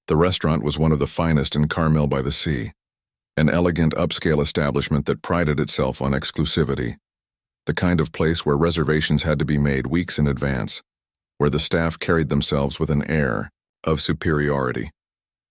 The restaurant was one of the finest in Carmel by the Sea, an elegant upscale establishment that prided itself on exclusivity, the kind of place where reservations had to be made weeks in advance, where the staff carried themselves with an air of superiority,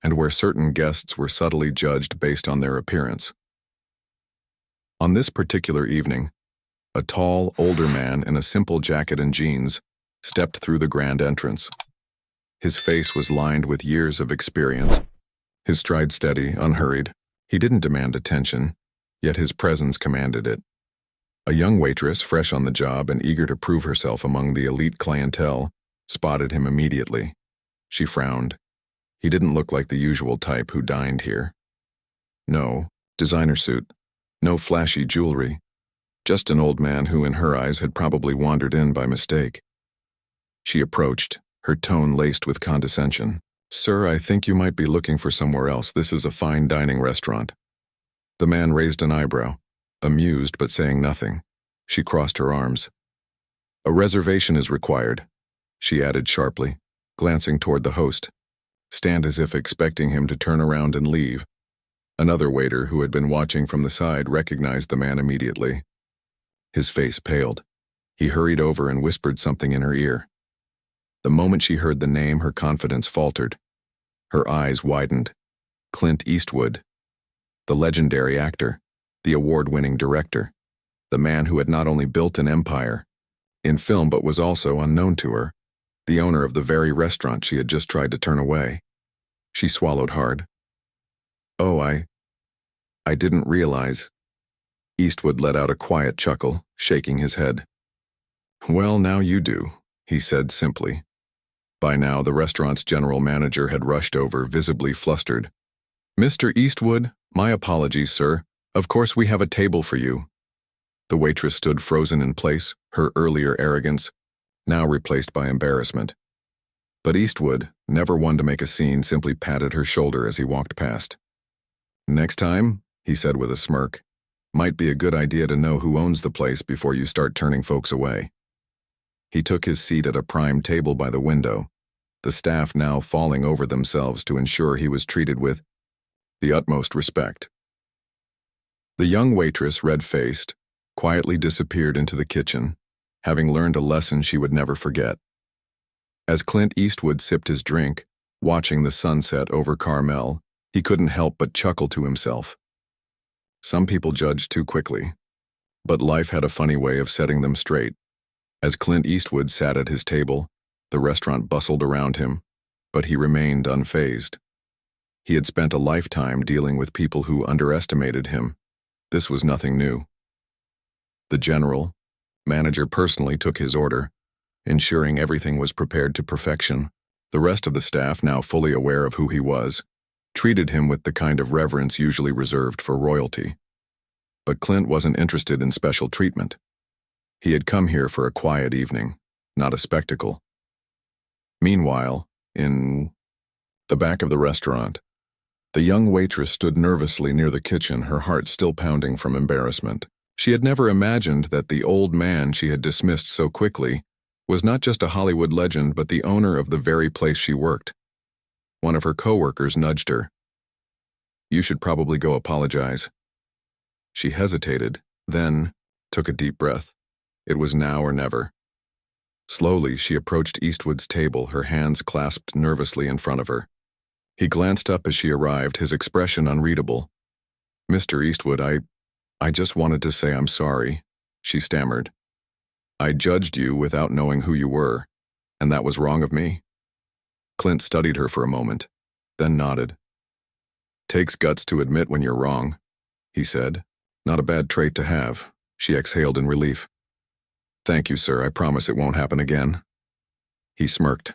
and where certain guests were subtly judged based on their appearance. On this particular evening, a tall, older man in a simple jacket and jeans stepped through the grand entrance. His face was lined with years of experience, his stride steady, unhurried. He didn't demand attention, yet his presence commanded it. A young waitress, fresh on the job and eager to prove herself among the elite clientele, spotted him immediately. She frowned. He didn't look like the usual type who dined here. No designer suit, no flashy jewelry, just an old man who in her eyes had probably wandered in by mistake. She approached, her tone laced with condescension. "Sir, I think you might be looking for somewhere else. This is a fine dining restaurant." The man raised an eyebrow, amused but saying nothing. She crossed her arms. "A reservation is required," she added sharply, glancing toward the host. Stand as if expecting him to turn around and leave. Another waiter who had been watching from the side recognized the man immediately. His face paled. He hurried over and whispered something in her ear. The moment she heard the name, her confidence faltered. Her eyes widened. Clint Eastwood, the legendary actor, the award-winning director, the man who had not only built an empire in film but was also unknown to her, the owner of the very restaurant she had just tried to turn away. She swallowed hard. "Oh, I didn't realize." Eastwood let out a quiet chuckle, shaking his head. "Well, now you do," he said simply. By now, the restaurant's general manager had rushed over, visibly flustered. "Mr. Eastwood, my apologies, sir. Of course we have a table for you." The waitress stood frozen in place, her earlier arrogance now replaced by embarrassment. But Eastwood, never one to make a scene, simply patted her shoulder as he walked past. "Next time," he said with a smirk, "might be a good idea to know who owns the place before you start turning folks away." He took his seat at a prime table by the window, the staff now falling over themselves to ensure he was treated with the utmost respect. The young waitress, red-faced, quietly disappeared into the kitchen, having learned a lesson she would never forget. As Clint Eastwood sipped his drink, watching the sunset over Carmel, he couldn't help but chuckle to himself. Some people judged too quickly, but life had a funny way of setting them straight. As Clint Eastwood sat at his table, the restaurant bustled around him, but he remained unfazed. He had spent a lifetime dealing with people who underestimated him. This was nothing new. The general manager personally took his order, ensuring everything was prepared to perfection. The rest of the staff, now fully aware of who he was, treated him with the kind of reverence usually reserved for royalty. But Clint wasn't interested in special treatment. He had come here for a quiet evening, not a spectacle. Meanwhile, in the back of the restaurant, the young waitress stood nervously near the kitchen, her heart still pounding from embarrassment. She had never imagined that the old man she had dismissed so quickly was not just a Hollywood legend but the owner of the very place she worked. One of her coworkers nudged her. "You should probably go apologize." She hesitated, then took a deep breath. It was now or never. Slowly, she approached Eastwood's table, her hands clasped nervously in front of her. He glanced up as she arrived, his expression unreadable. "Mr. Eastwood, I just wanted to say I'm sorry," she stammered. "I judged you without knowing who you were, and that was wrong of me." Clint studied her for a moment, then nodded. "Takes guts to admit when you're wrong," he said. "Not a bad trait to have." She exhaled in relief. "Thank you, sir. I promise it won't happen again." He smirked.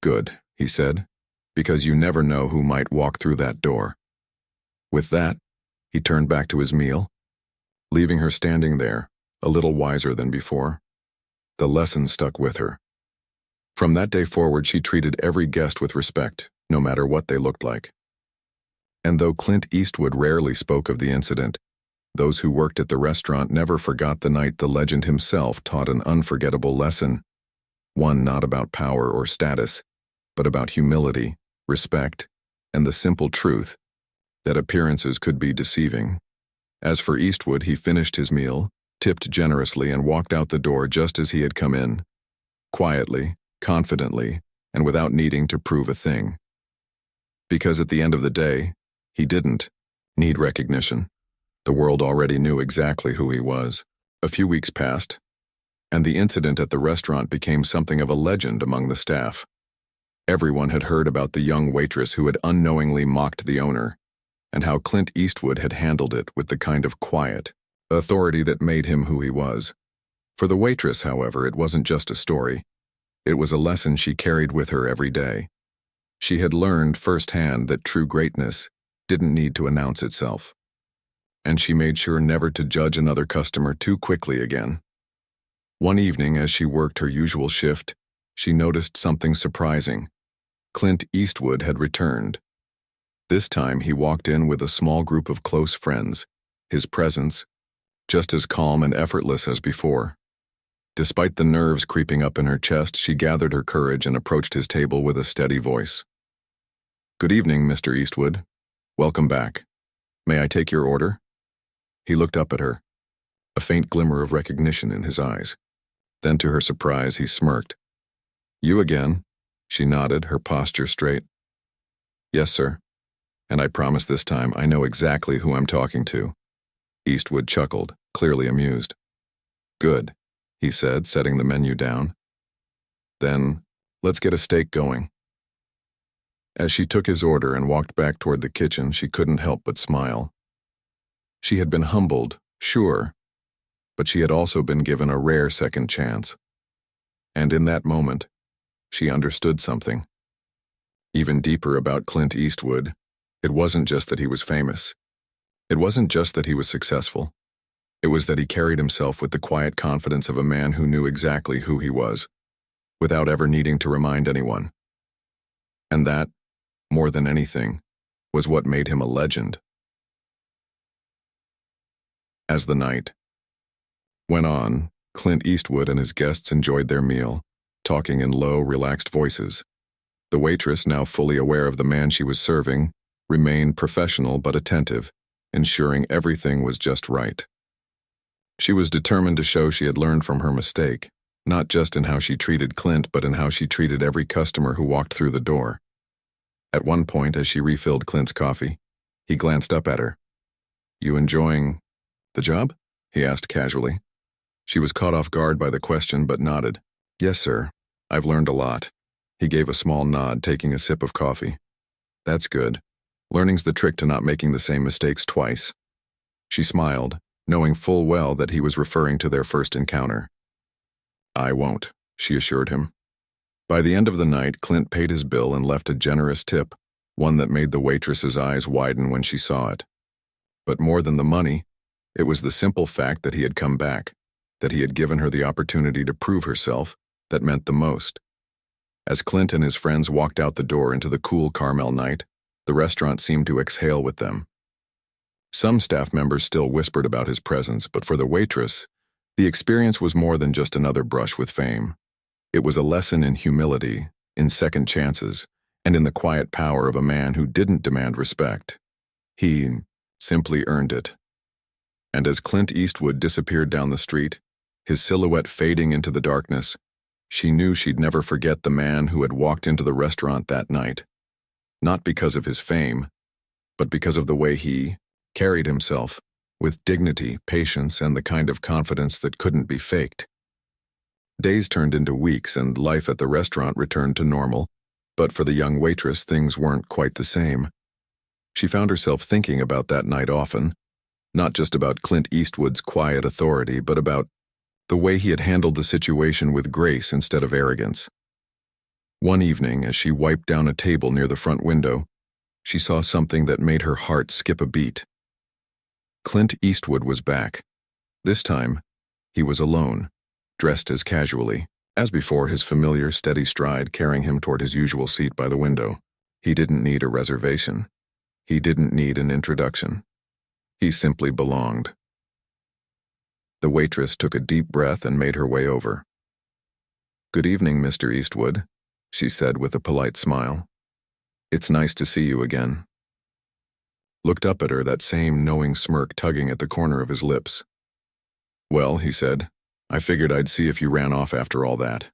"Good," he said, "because you never know who might walk through that door." With that, he turned back to his meal, leaving her standing there, a little wiser than before. The lesson stuck with her. From that day forward, she treated every guest with respect, no matter what they looked like. And though Clint Eastwood rarely spoke of the incident, those who worked at the restaurant never forgot the night the legend himself taught an unforgettable lesson, one not about power or status, but about humility, respect, and the simple truth that appearances could be deceiving. As for Eastwood, he finished his meal, tipped generously, and walked out the door just as he had come in, quietly, confidently, and without needing to prove a thing. Because at the end of the day, he didn't need recognition. The world already knew exactly who he was. A few weeks passed, and the incident at the restaurant became something of a legend among the staff. Everyone had heard about the young waitress who had unknowingly mocked the owner, and how Clint Eastwood had handled it with the kind of quiet authority that made him who he was. For the waitress, however, it wasn't just a story. It was a lesson she carried with her every day. She had learned firsthand that true greatness didn't need to announce itself, and she made sure never to judge another customer too quickly again. One evening, as she worked her usual shift, she noticed something surprising. Clint Eastwood had returned. This time he walked in with a small group of close friends, his presence just as calm and effortless as before. Despite the nerves creeping up in her chest, she gathered her courage and approached his table with a steady voice. "Good evening, Mr. Eastwood. Welcome back. May I take your order?" He looked up at her, a faint glimmer of recognition in his eyes. Then, to her surprise, he smirked. "You again?" She nodded, her posture straight. "Yes, sir. And I promise this time I know exactly who I'm talking to." Eastwood chuckled, clearly amused. "Good," he said, setting the menu down. "Then, let's get a steak going." As she took his order and walked back toward the kitchen, she couldn't help but smile. She had been humbled, sure, but she had also been given a rare second chance. And in that moment, she understood something. Even deeper about Clint Eastwood, it wasn't just that he was famous. It wasn't just that he was successful. It was that he carried himself with the quiet confidence of a man who knew exactly who he was, without ever needing to remind anyone. And that, more than anything, was what made him a legend. As the night went on, Clint Eastwood and his guests enjoyed their meal, talking in low, relaxed voices. The waitress, now fully aware of the man she was serving, remained professional but attentive, ensuring everything was just right. She was determined to show she had learned from her mistake, not just in how she treated Clint, but in how she treated every customer who walked through the door. At one point, as she refilled Clint's coffee, he glanced up at her. "You enjoying the job?" he asked casually. She was caught off guard by the question, but nodded. "Yes, sir. I've learned a lot." He gave a small nod, taking a sip of coffee. "That's good. Learning's the trick to not making the same mistakes twice." She smiled, knowing full well that he was referring to their first encounter. "I won't," she assured him. By the end of the night, Clint paid his bill and left a generous tip, one that made the waitress's eyes widen when she saw it. But more than the money, it was the simple fact that he had come back, that he had given her the opportunity to prove herself, that meant the most. As Clint and his friends walked out the door into the cool Carmel night, the restaurant seemed to exhale with them. Some staff members still whispered about his presence, but for the waitress, the experience was more than just another brush with fame. It was a lesson in humility, in second chances, and in the quiet power of a man who didn't demand respect. He simply earned it. And as Clint Eastwood disappeared down the street, his silhouette fading into the darkness, she knew she'd never forget the man who had walked into the restaurant that night. Not because of his fame, but because of the way he carried himself, with dignity, patience, and the kind of confidence that couldn't be faked. Days turned into weeks, and life at the restaurant returned to normal, but for the young waitress, things weren't quite the same. She found herself thinking about that night often, not just about Clint Eastwood's quiet authority, but about the way he had handled the situation with grace instead of arrogance. One evening, as she wiped down a table near the front window, she saw something that made her heart skip a beat. Clint Eastwood was back. This time, he was alone, dressed as casually, as before, his familiar steady stride carrying him toward his usual seat by the window. He didn't need a reservation. He didn't need an introduction. He simply belonged. The waitress took a deep breath and made her way over. "Good evening, Mr. Eastwood," she said with a polite smile. "It's nice to see you again." Looked up at her, that same knowing smirk tugging at the corner of his lips. "Well," he said, "I figured I'd see if you ran off after all that."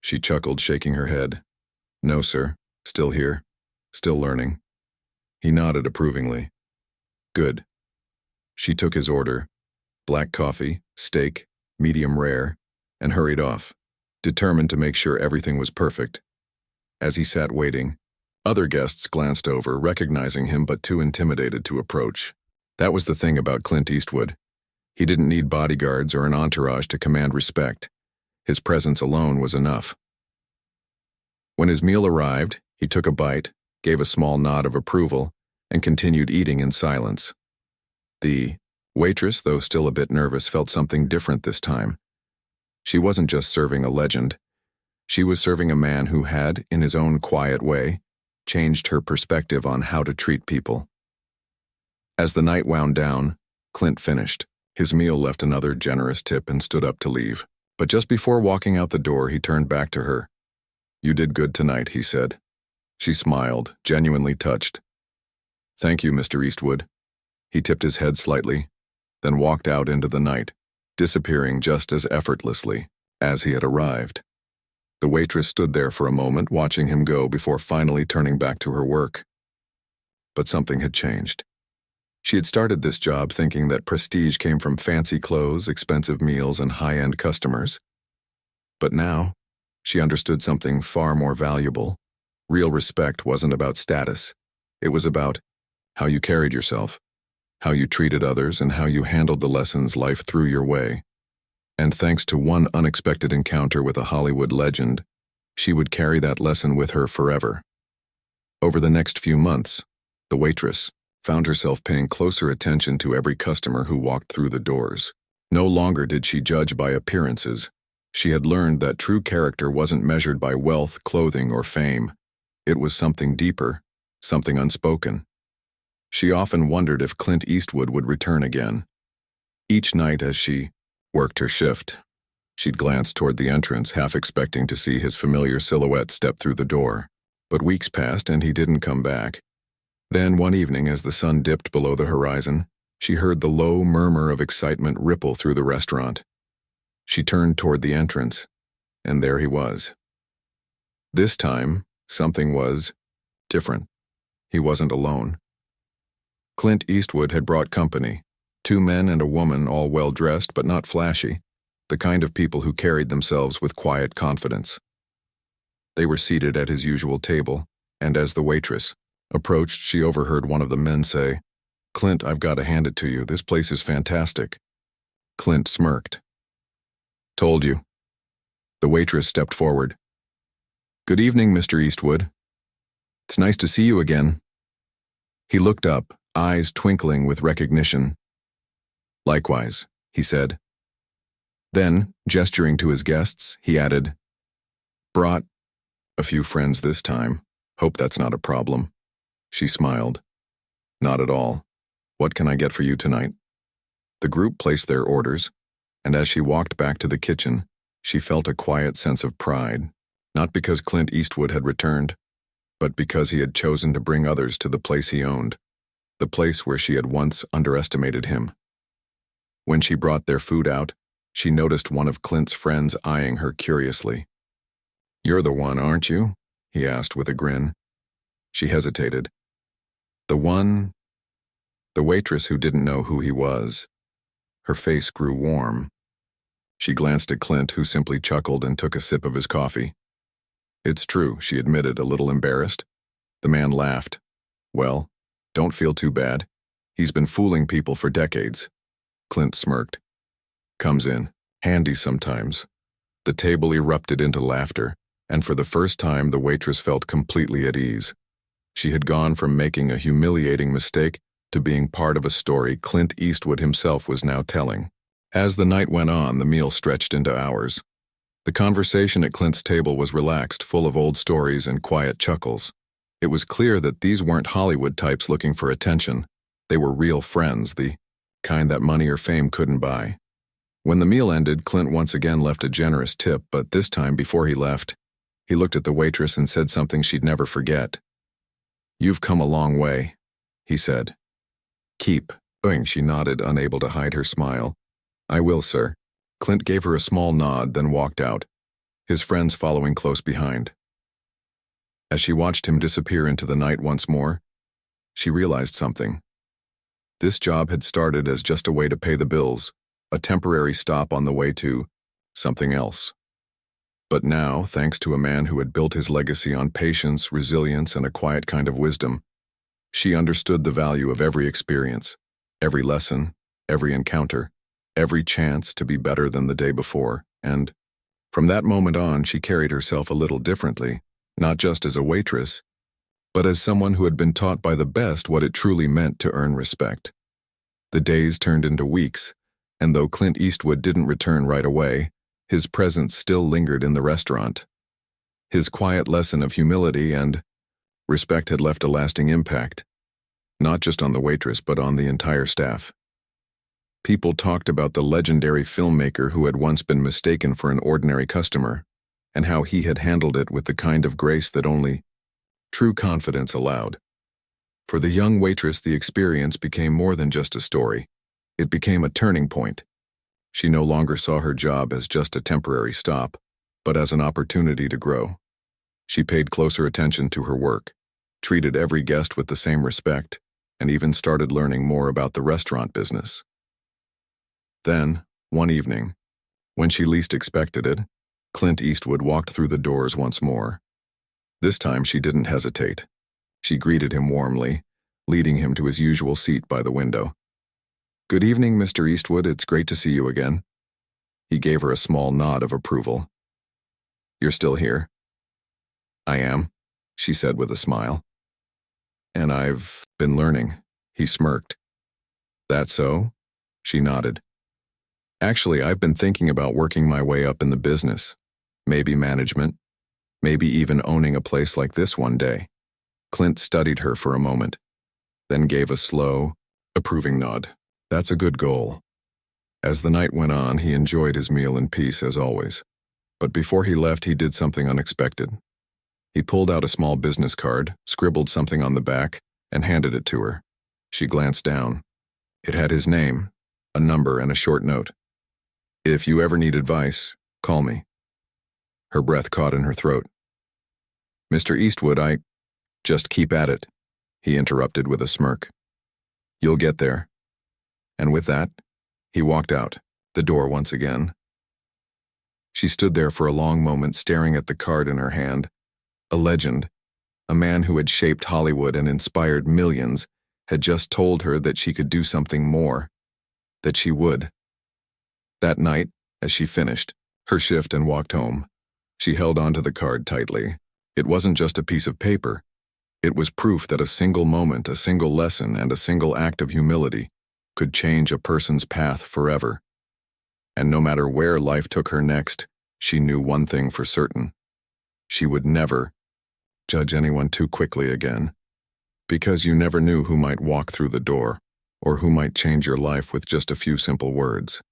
She chuckled, shaking her head. "No, sir. Still here. Still learning." He nodded approvingly. "Good." She took his order, black coffee, steak, medium rare, and hurried off, determined to make sure everything was perfect. As he sat waiting, other guests glanced over, recognizing him but too intimidated to approach. That was the thing about Clint Eastwood. He didn't need bodyguards or an entourage to command respect. His presence alone was enough. When his meal arrived, he took a bite, gave a small nod of approval, and continued eating in silence. The waitress, though still a bit nervous, felt something different this time. She wasn't just serving a legend. She was serving a man who had, in his own quiet way, changed her perspective on how to treat people. As the night wound down, Clint finished. His meal left another generous tip and stood up to leave. But just before walking out the door, he turned back to her. "You did good tonight," he said. She smiled, genuinely touched. "Thank you, Mr. Eastwood." He tipped his head slightly, then walked out into the night, disappearing just as effortlessly as he had arrived. The waitress stood there for a moment, watching him go before finally turning back to her work. But something had changed. She had started this job thinking that prestige came from fancy clothes, expensive meals, and high-end customers. But now, she understood something far more valuable. Real respect wasn't about status. It was about how you carried yourself, how you treated others, and how you handled the lessons life threw your way. And thanks to one unexpected encounter with a Hollywood legend, she would carry that lesson with her forever. Over the next few months, the waitress found herself paying closer attention to every customer who walked through the doors. No longer did she judge by appearances. She had learned that true character wasn't measured by wealth, clothing, or fame. It was something deeper, something unspoken. She often wondered if Clint Eastwood would return again. Each night as she worked her shift, she'd glance toward the entrance, half expecting to see his familiar silhouette step through the door. But weeks passed and he didn't come back. Then one evening, as the sun dipped below the horizon, she heard the low murmur of excitement ripple through the restaurant. She turned toward the entrance, and there he was. This time, something was different. He wasn't alone. Clint Eastwood had brought company, 2 men and a woman, all well-dressed but not flashy, the kind of people who carried themselves with quiet confidence. They were seated at his usual table, and as the waitress approached, she overheard one of the men say, "Clint, I've got to hand it to you. This place is fantastic." Clint smirked. "Told you." The waitress stepped forward. "Good evening, Mr. Eastwood. It's nice to see you again." He looked up, eyes twinkling with recognition. "Likewise," he said. Then, gesturing to his guests, he added, "Brought a few friends this time. Hope that's not a problem." She smiled. "Not at all. What can I get for you tonight?" The group placed their orders, and as she walked back to the kitchen, she felt a quiet sense of pride, not because Clint Eastwood had returned, but because he had chosen to bring others to the place he owned, the place where she had once underestimated him. When she brought their food out, she noticed one of Clint's friends eyeing her curiously. "You're the one, aren't you?" he asked with a grin. She hesitated. The one? The waitress who didn't know who he was. Her face grew warm. She glanced at Clint, who simply chuckled and took a sip of his coffee. "It's true," she admitted, a little embarrassed. The man laughed. "Well, don't feel too bad. He's been fooling people for decades." Clint smirked. "Comes in handy sometimes." The table erupted into laughter, and for the first time the waitress felt completely at ease. She had gone from making a humiliating mistake to being part of a story Clint Eastwood himself was now telling. As the night went on, the meal stretched into hours. The conversation at Clint's table was relaxed, full of old stories and quiet chuckles. It was clear that these weren't Hollywood types looking for attention. They were real friends, the kind that money or fame couldn't buy. When the meal ended, Clint once again left a generous tip, but this time, before he left, he looked at the waitress and said something she'd never forget. "You've come a long way," he said. "Keep going," she nodded, unable to hide her smile. "I will, sir." Clint gave her a small nod, then walked out, his friends following close behind. As she watched him disappear into the night once more, she realized something. This job had started as just a way to pay the bills, a temporary stop on the way to something else. But now, thanks to a man who had built his legacy on patience, resilience, and a quiet kind of wisdom, she understood the value of every experience, every lesson, every encounter, every chance to be better than the day before, and from that moment on, she carried herself a little differently, not just as a waitress, but as someone who had been taught by the best what it truly meant to earn respect. The days turned into weeks, and though Clint Eastwood didn't return right away, his presence still lingered in the restaurant. His quiet lesson of humility and respect had left a lasting impact, not just on the waitress but on the entire staff. People talked about the legendary filmmaker who had once been mistaken for an ordinary customer, and how he had handled it with the kind of grace that only true confidence allowed. For the young waitress, the experience became more than just a story. It became a turning point. She no longer saw her job as just a temporary stop, but as an opportunity to grow. She paid closer attention to her work, treated every guest with the same respect, and even started learning more about the restaurant business. Then, one evening, when she least expected it, Clint Eastwood walked through the doors once more. This time she didn't hesitate. She greeted him warmly, leading him to his usual seat by the window. "Good evening, Mr. Eastwood. It's great to see you again." He gave her a small nod of approval. "You're still here?" "I am," she said with a smile. "And I've been learning," he smirked. "That so?" She nodded. "Actually, I've been thinking about working my way up in the business. Maybe management. Maybe even owning a place like this one day." Clint studied her for a moment, then gave a slow, approving nod. "That's a good goal." As the night went on, he enjoyed his meal in peace as always. But before he left, he did something unexpected. He pulled out a small business card, scribbled something on the back, and handed it to her. She glanced down. It had his name, a number, and a short note. "If you ever need advice, call me." Her breath caught in her throat. "Mr. Eastwood, just keep at it," he interrupted with a smirk. "You'll get there." And with that, he walked out, the door once again. She stood there for a long moment, staring at the card in her hand. A legend, a man who had shaped Hollywood and inspired millions, had just told her that she could do something more, that she would. That night, as she finished her shift and walked home, she held onto the card tightly. It wasn't just a piece of paper. It was proof that a single moment, a single lesson, and a single act of humility could change a person's path forever. And no matter where life took her next, she knew one thing for certain. She would never judge anyone too quickly again, because you never knew who might walk through the door, or who might change your life with just a few simple words.